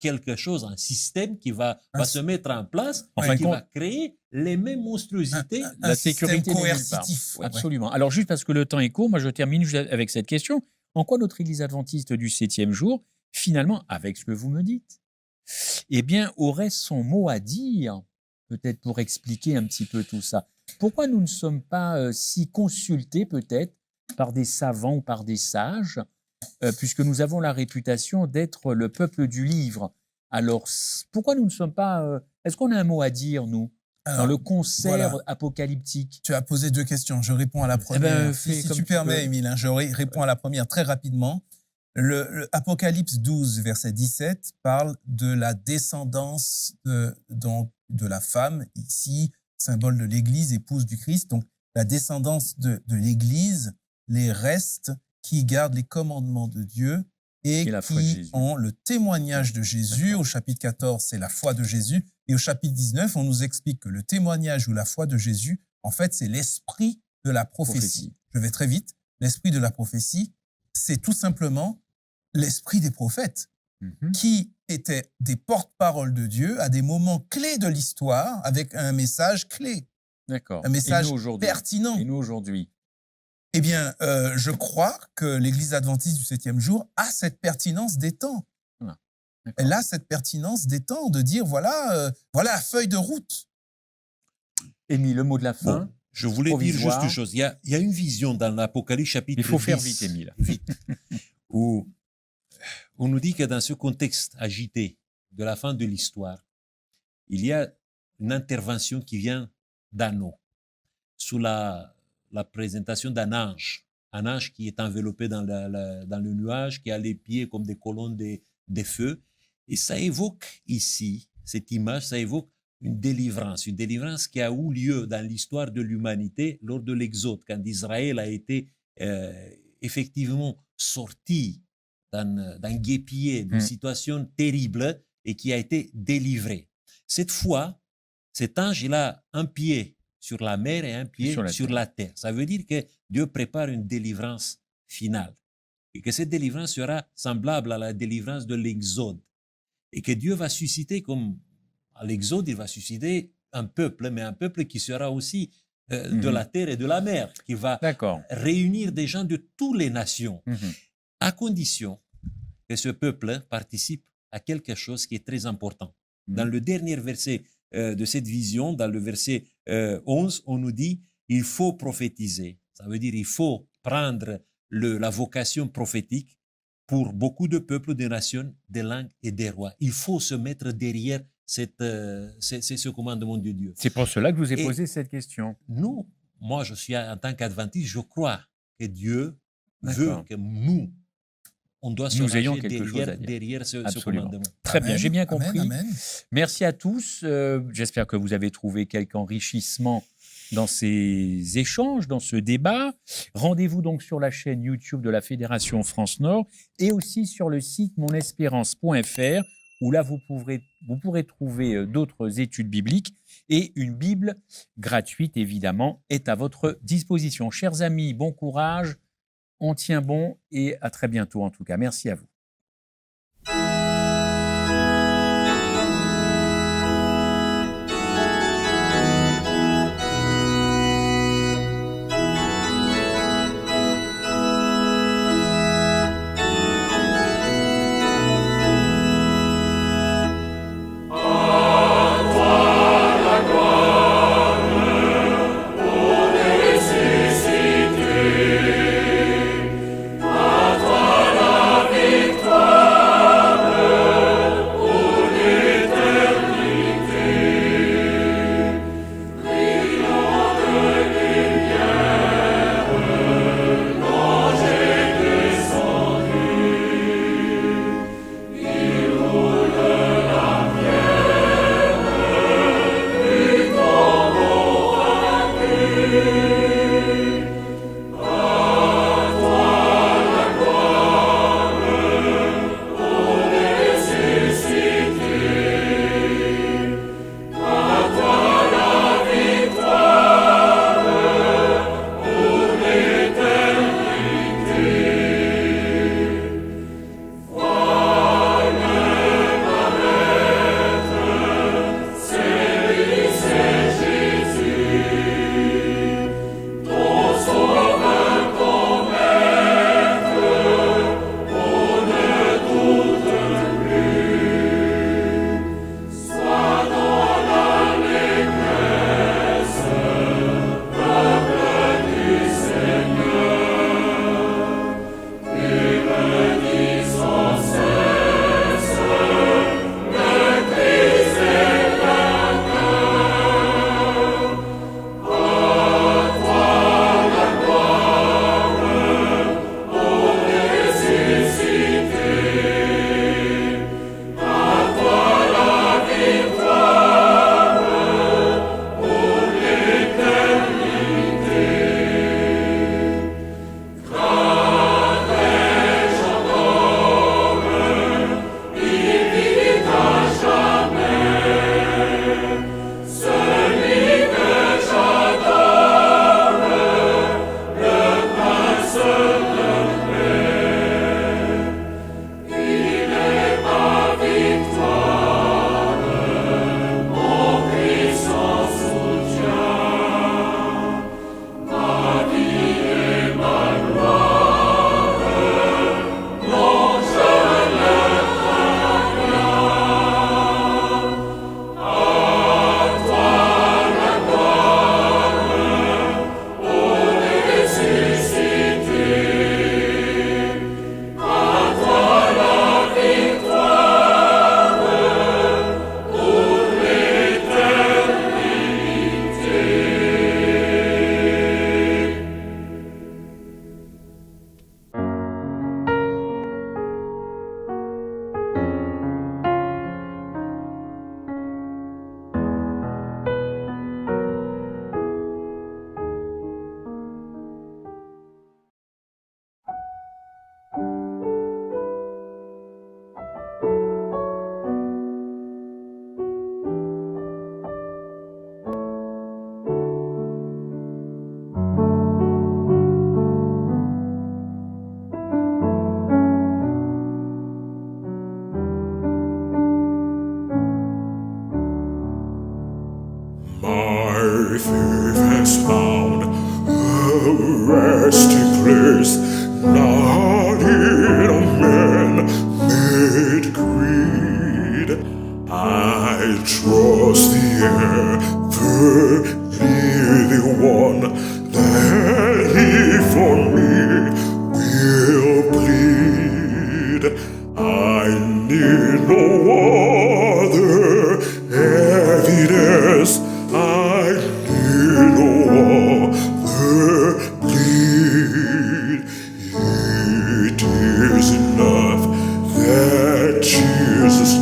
quelque chose, un système qui va se mettre en place, qui va créer les mêmes monstruosités. La sécurité coercitif. Absolument. Alors juste parce que le temps est court, moi je termine avec cette question. En quoi notre Église adventiste du 7e jour, finalement, avec ce que vous me dites, eh bien, aurait son mot à dire, peut-être pour expliquer un petit peu tout ça? Pourquoi nous ne sommes pas si consultés, peut-être, par des savants ou par des sages, puisque nous avons la réputation d'être le peuple du livre? Alors, pourquoi nous ne sommes pas... est-ce qu'on a un mot à dire, nous, dans le concert apocalyptique? Tu as posé deux questions. Je réponds à la première. Si tu permets, Émile, je réponds à la première très rapidement. Le Apocalypse 12, verset 17, parle de la descendance de la femme, ici, symbole de l'Église, épouse du Christ. Donc, la descendance de l'Église, les restes qui gardent les commandements de Dieu et qui ont le témoignage de Jésus. Au chapitre 14, c'est la foi de Jésus. Et au chapitre 19, on nous explique que le témoignage ou la foi de Jésus, en fait, c'est l'esprit de la prophétie. Je vais très vite. L'esprit de la prophétie, c'est tout simplement l'esprit des prophètes qui étaient des porte-paroles de Dieu à des moments clés de l'histoire avec un message clé. D'accord. Un message pertinent. Et nous aujourd'hui? Eh bien, je crois que l'Église adventiste du 7e jour a cette pertinence des temps. Voilà. D'accord. Elle a cette pertinence des temps de dire, voilà la feuille de route. Émile, le mot de la fin. Bon, je voulais dire juste provisoire. une chose. Il y a une vision dans l'Apocalypse chapitre 10. Il faut faire vite, Émile. Vite. Où on nous dit que dans ce contexte agité de la fin de l'histoire, il y a une intervention qui vient d'en haut, sous la présentation d'un ange qui est enveloppé dans le nuage, qui a les pieds comme des colonnes des feux. Et ça évoque ici, cette image, ça évoque une délivrance qui a eu lieu dans l'histoire de l'humanité lors de l'Exode, quand Israël a été effectivement sorti d'un guêpier, d'une situation terrible et qui a été délivré. Cette fois, cet ange, il a un pied sur la mer et un pied sur la terre. Ça veut dire que Dieu prépare une délivrance finale et que cette délivrance sera semblable à la délivrance de l'Exode et que Dieu va susciter, comme à l'Exode, il va susciter un peuple, mais un peuple qui sera aussi de la terre et de la mer, qui va réunir des gens de toutes les nations, à condition que ce peuple participe à quelque chose qui est très important. Dans le dernier verset de cette vision, dans le verset 11, on nous dit « il faut prophétiser ». Ça veut dire il faut prendre la vocation prophétique pour beaucoup de peuples, de nations, des langues et des rois. Il faut se mettre derrière ce commandement de Dieu. C'est pour cela que je vous ai posé cette question. Nous, moi je suis en tant qu'adventiste, je crois que Dieu veut que nous doit se ranger derrière ce commandement. Très bien, j'ai bien compris. Amen. Merci à tous. J'espère que vous avez trouvé quelque enrichissement dans ces échanges, dans ce débat. Rendez-vous donc sur la chaîne YouTube de la Fédération France Nord et aussi sur le site monespérance.fr où là, vous pourrez trouver d'autres études bibliques et une Bible gratuite, évidemment, est à votre disposition. Chers amis, bon courage. On tient bon et à très bientôt en tout cas. Merci à vous. Victory.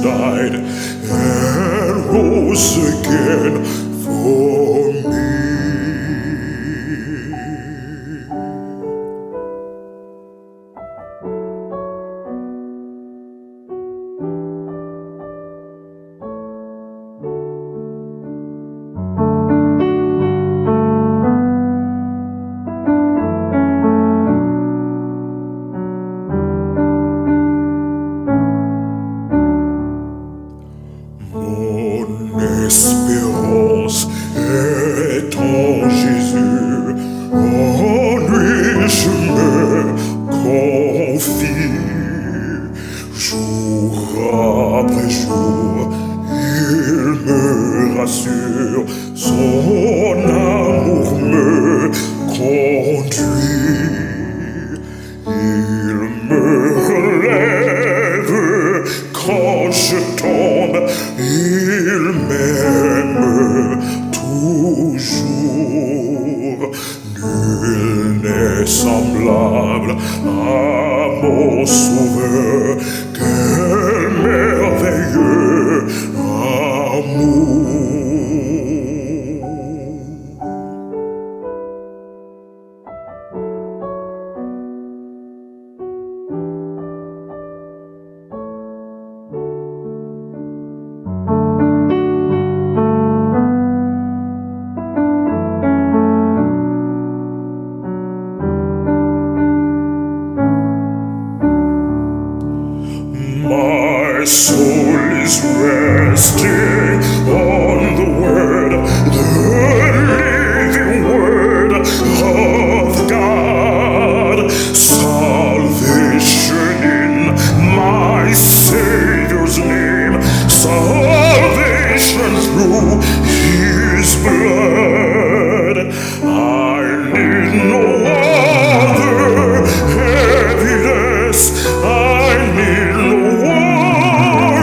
died and rose again for me. Mon espérance est en Jésus, en lui je me confie. Jour après jour, il me rassure, son amour me conduit. Il me relève quand je tombe, il m'aime toujours. Nul n'est semblable à mon sauveur, quel merveilleux amour. My soul is resting on the word, the living word of God. Salvation in my Savior's name, salvation through His blood. I need no other evidence. I need no other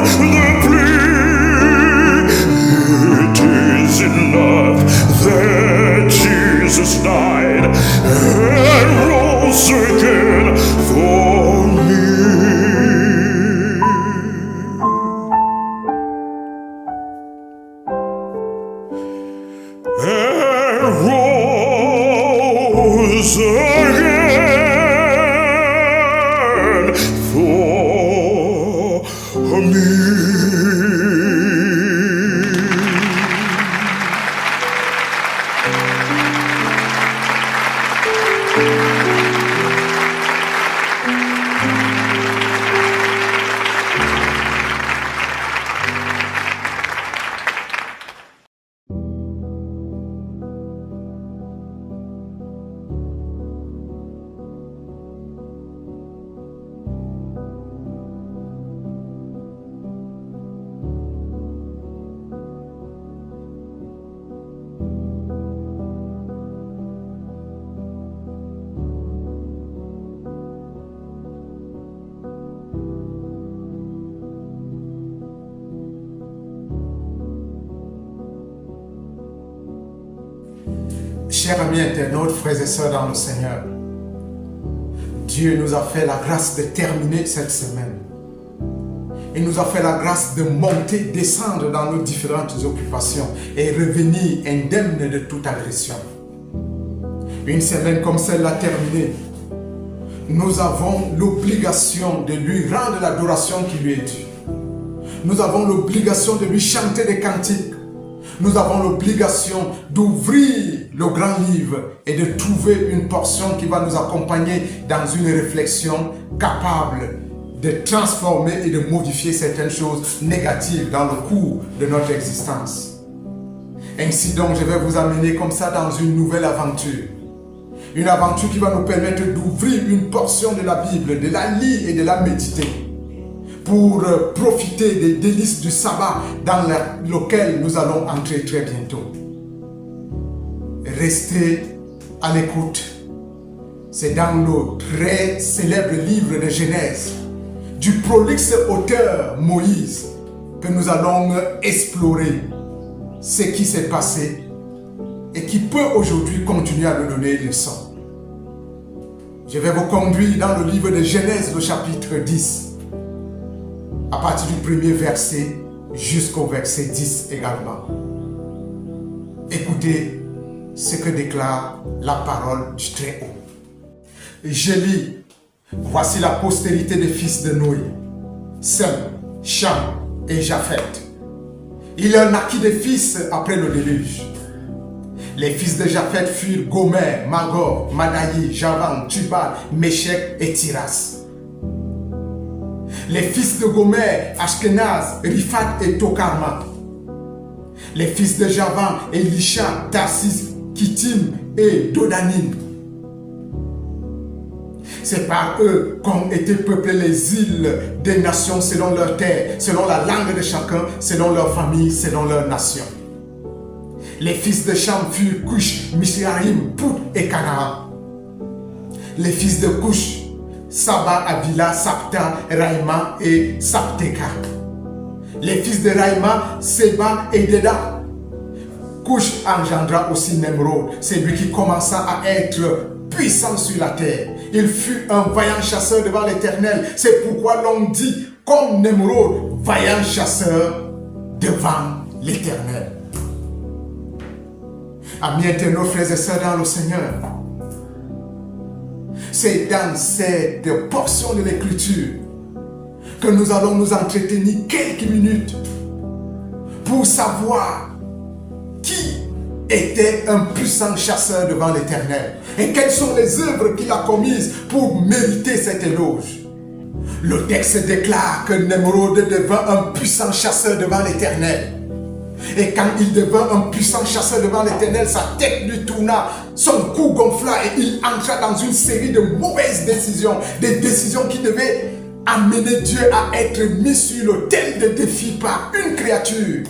plea. It is enough that Jesus died and rose again for me. And rose again for me. Chers amis internautes, frères et sœurs dans le Seigneur, Dieu nous a fait la grâce de terminer cette semaine. Il nous a fait la grâce de monter, descendre dans nos différentes occupations et revenir indemne de toute agression. Une semaine comme celle-là terminée, nous avons l'obligation de lui rendre l'adoration qui lui est due. Nous avons l'obligation de lui chanter des cantiques. Nous avons l'obligation d'ouvrir le grand livre et de trouver une portion qui va nous accompagner dans une réflexion capable de transformer et de modifier certaines choses négatives dans le cours de notre existence. Ainsi donc, je vais vous amener comme ça dans une nouvelle aventure. Une aventure qui va nous permettre d'ouvrir une portion de la Bible, de la lire et de la méditer, pour profiter des délices du sabbat dans lequel nous allons entrer très bientôt. Restez à l'écoute. C'est dans le très célèbre livre de Genèse, du prolixe auteur Moïse, que nous allons explorer ce qui s'est passé et qui peut aujourd'hui continuer à nous donner une leçon. Je vais vous conduire dans le livre de Genèse, le chapitre 10. à partir du premier verset jusqu'au verset 10 également. Écoutez ce que déclare la parole du Très-Haut. Je lis, voici la postérité des fils de Noé, Sem, Cham et Japheth. Il en naquit des fils après le déluge. Les fils de Japheth furent Gomer, Magor, Madaï, Javan, Tubal, Méchec et Tiras. Les fils de Gomer, Ashkenaz, Riphat et Tokarma. Les fils de Javan, Elisha, Tarsis, Kittim et Dodanim. C'est par eux qu'ont été peuplées les îles des nations selon leur terre, selon la langue de chacun, selon leur famille, selon leur nation. Les fils de Cham furent Cush, Mishraïm, Pout et Canaan. Les fils de Cush, Saba, Avila, Sapta, Raïma et Sapteka. Les fils de Raïma, Seba et Deda. Cush engendra aussi Nemrod, c'est lui qui commença à être puissant sur la terre. Il fut un vaillant chasseur devant l'Éternel. C'est pourquoi l'on dit, comme Nemrod, vaillant chasseur devant l'Éternel. Amis internautes, frères et sœurs dans le Seigneur, c'est dans cette portion de l'Écriture que nous allons nous entretenir quelques minutes pour savoir qui était un puissant chasseur devant l'Éternel et quelles sont les œuvres qu'il a commises pour mériter cet éloge. Le texte déclare que Nemrod devint un puissant chasseur devant l'Éternel. Et quand il devint un puissant chasseur devant l'Éternel, sa tête lui tourna, son cou gonfla et il entra dans une série de mauvaises décisions. Des décisions qui devaient amener Dieu à être mis sur l'autel de défi par une créature.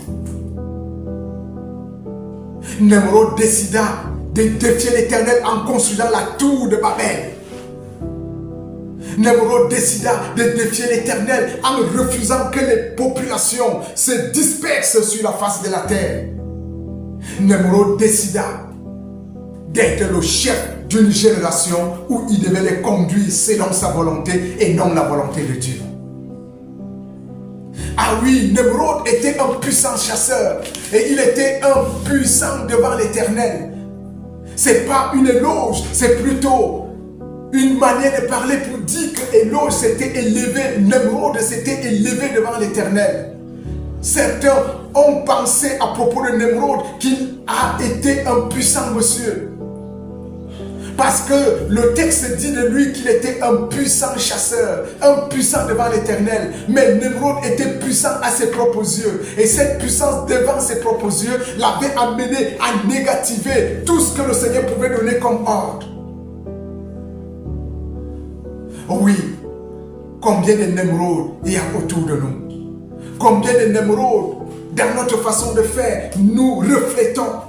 Nemrod décida de défier l'Éternel en construisant la tour de Babel. Nemrod décida de défier l'Éternel en refusant que les populations se dispersent sur la face de la terre. Nemrod décida d'être le chef d'une génération où il devait les conduire selon sa volonté et non la volonté de Dieu. Ah oui, Nemrod était un puissant chasseur et il était un puissant devant l'Éternel. C'est pas une éloge, c'est plutôt une manière de parler pour dire que Éloge s'était élevé, Nemrod s'était élevé devant l'Éternel. Certains ont pensé à propos de Nemrod qu'il a été un puissant monsieur. Parce que le texte dit de lui qu'il était un puissant chasseur, un puissant devant l'Éternel. Mais Nemrod était puissant à ses propres yeux. Et cette puissance devant ses propres yeux l'avait amené à négativer tout ce que le Seigneur pouvait donner comme ordre. Oui, combien de Nemrod il y a autour de nous? Combien de Nemrod dans notre façon de faire nous reflétons?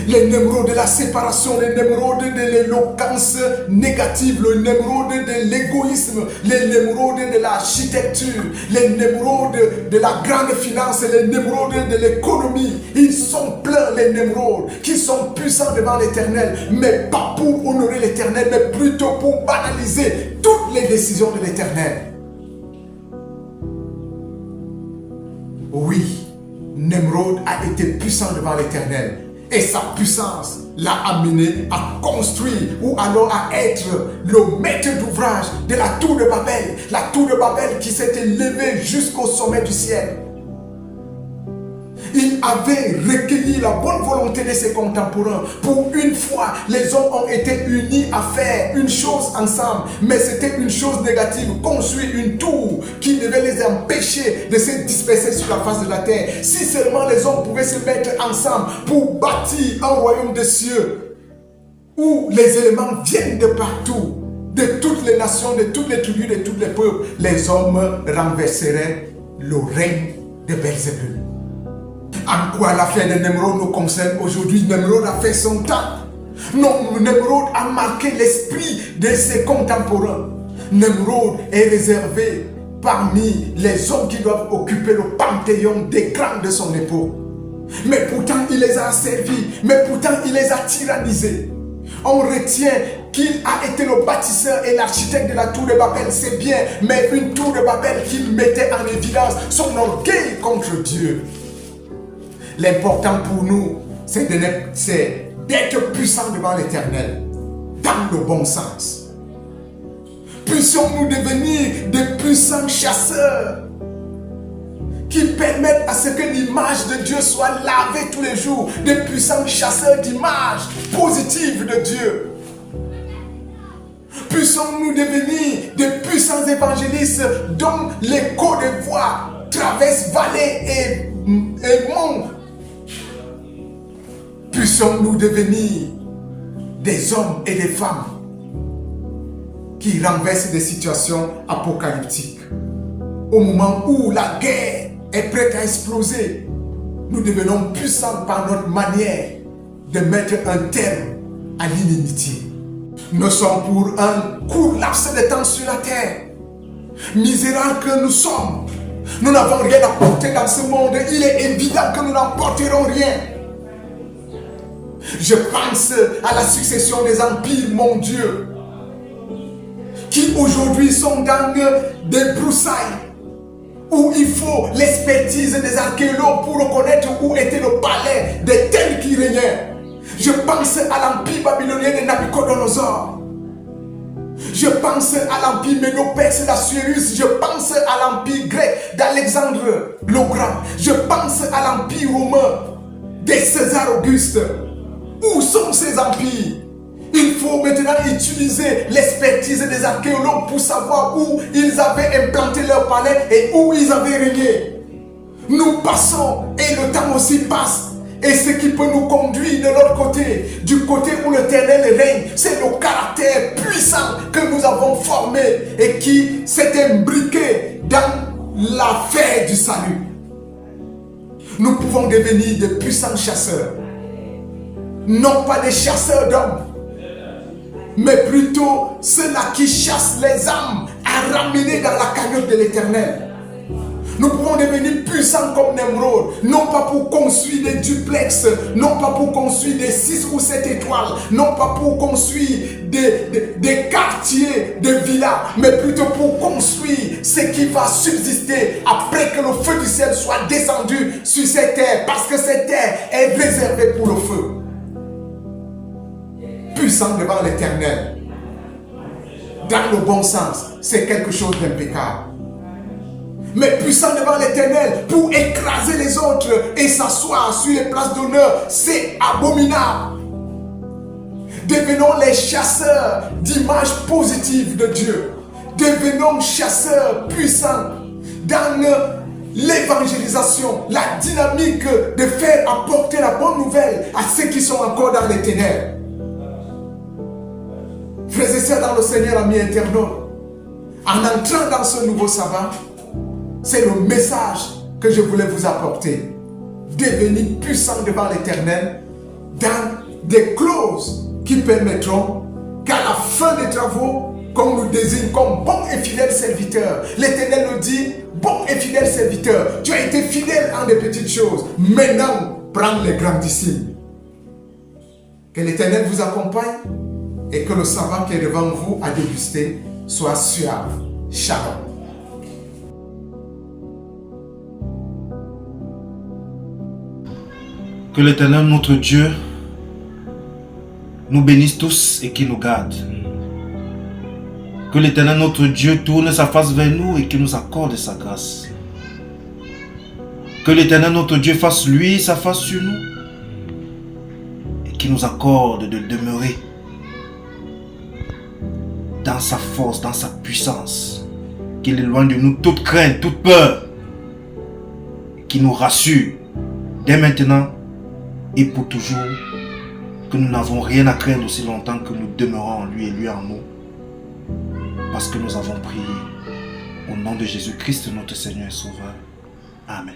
Les Nemrod de la séparation, les Nemrod de l'éloquence négative, le Nemrod de l'égoïsme, les Nemrod de l'architecture, les Nemrod de la grande finance, les Nemrod de l'économie. Ils sont pleins, les Nemrod, qui sont puissants devant l'Éternel, mais pas pour honorer l'Éternel, mais plutôt pour banaliser toutes les décisions de l'Éternel. Oui, Nemrod a été puissant devant l'Éternel. Et sa puissance l'a amené à construire ou alors à être le maître d'ouvrage de la tour de Babel. La tour de Babel qui s'était levée jusqu'au sommet du ciel. Il avait recueilli la bonne volonté de ses contemporains. Pour une fois, les hommes ont été unis à faire une chose ensemble. Mais c'était une chose négative. Construire une tour qui devait les empêcher de se disperser sur la face de la terre. Si seulement les hommes pouvaient se mettre ensemble pour bâtir un royaume des cieux où les éléments viennent de partout, de toutes les nations, de toutes les tribus, de tous les peuples, les hommes renverseraient le règne de Belzébul. En quoi l'affaire de Nemrod nous concerne aujourd'hui? Nemrod a fait son temps. Non, Nemrod a marqué l'esprit de ses contemporains. Nemrod est réservé parmi les hommes qui doivent occuper le panthéon des grands de son époque. Mais pourtant, il les a servis. Mais pourtant, il les a tyrannisés. On retient qu'il a été le bâtisseur et l'architecte de la tour de Babel, c'est bien, mais une tour de Babel qu'il mettait en évidence son orgueil contre Dieu. L'important pour nous, c'est d'être puissant devant l'Éternel, dans le bon sens. Puissions-nous devenir des puissants chasseurs qui permettent à ce que l'image de Dieu soit lavée tous les jours, des puissants chasseurs d'images positives de Dieu. Puissions-nous devenir des puissants évangélistes dont l'écho de voix traverse vallées et monts. Puissions-nous devenir des hommes et des femmes qui renversent des situations apocalyptiques. Au moment où la guerre est prête à exploser, nous devenons puissants par notre manière de mettre un terme à l'inimitié. Nous sommes pour un court laps de temps sur la terre. Misérables que nous sommes, nous n'avons rien à porter dans ce monde. Il est évident que nous n'emporterons rien. Je pense à la succession des empires, mon Dieu, qui aujourd'hui sont dans des broussailles où il faut l'expertise des archéologues pour reconnaître où était le palais des tels qui régnaient. Je pense à l'empire babylonien de Nabucodonosor. Je pense à l'empire médo-perse d'Assuérus. Je pense à l'empire grec d'Alexandre le Grand. Je pense à l'empire romain de César Auguste. Où sont ces empires? Il faut maintenant utiliser l'expertise des archéologues pour savoir où ils avaient implanté leur palais et où ils avaient régné. Nous passons et le temps aussi passe. Et ce qui peut nous conduire de l'autre côté, du côté où l'Éternel règne, c'est le caractère puissant que nous avons formé et qui s'est imbriqué dans l'affaire du salut. Nous pouvons devenir de puissants chasseurs. Non pas des chasseurs d'hommes, mais plutôt ceux-là qui chassent les âmes à ramener dans la cagnotte de l'Éternel. Nous pouvons devenir puissants comme Nemrod, non pas pour construire des duplex, non pas pour construire des 6 ou 7 étoiles, non pas pour construire des quartiers, des villas, mais plutôt pour construire ce qui va subsister après que le feu du ciel soit descendu sur cette terre, parce que cette terre est réservée pour le feu. Puissant devant l'Éternel, dans le bon sens, c'est quelque chose d'impeccable. Mais puissant devant l'Éternel pour écraser les autres et s'asseoir sur les places d'honneur, c'est abominable. Devenons les chasseurs d'images positives de Dieu. Devenons chasseurs puissants dans l'évangélisation, la dynamique de faire apporter la bonne nouvelle à ceux qui sont encore dans les ténèbres. Frères et sœurs dans le Seigneur, amis internautes, en entrant dans ce nouveau sabbat, c'est le message que je voulais vous apporter. Devenir puissant devant l'Éternel dans des clauses qui permettront qu'à la fin des travaux, qu'on nous désigne comme bon et fidèle serviteur. L'Éternel nous dit, bon et fidèle serviteur, tu as été fidèle en des petites choses. Maintenant, prends les grandissimes. Que l'Éternel vous accompagne et que le sabbat qui est devant vous à déguster soit suave. Shalom. Que l'Éternel, notre Dieu, nous bénisse tous et qu'il nous garde. Que l'Éternel, notre Dieu, tourne sa face vers nous et qu'il nous accorde sa grâce. Que l'Éternel, notre Dieu, fasse lui sa face sur nous et qu'il nous accorde de demeurer dans sa force, dans sa puissance. Qu'il éloigne de nous toute crainte, toute peur. Qu'il nous rassure dès maintenant et pour toujours, que nous n'avons rien à craindre aussi longtemps que nous demeurons en lui et lui en nous. Parce que nous avons prié au nom de Jésus-Christ, notre Seigneur et Sauveur. Amen.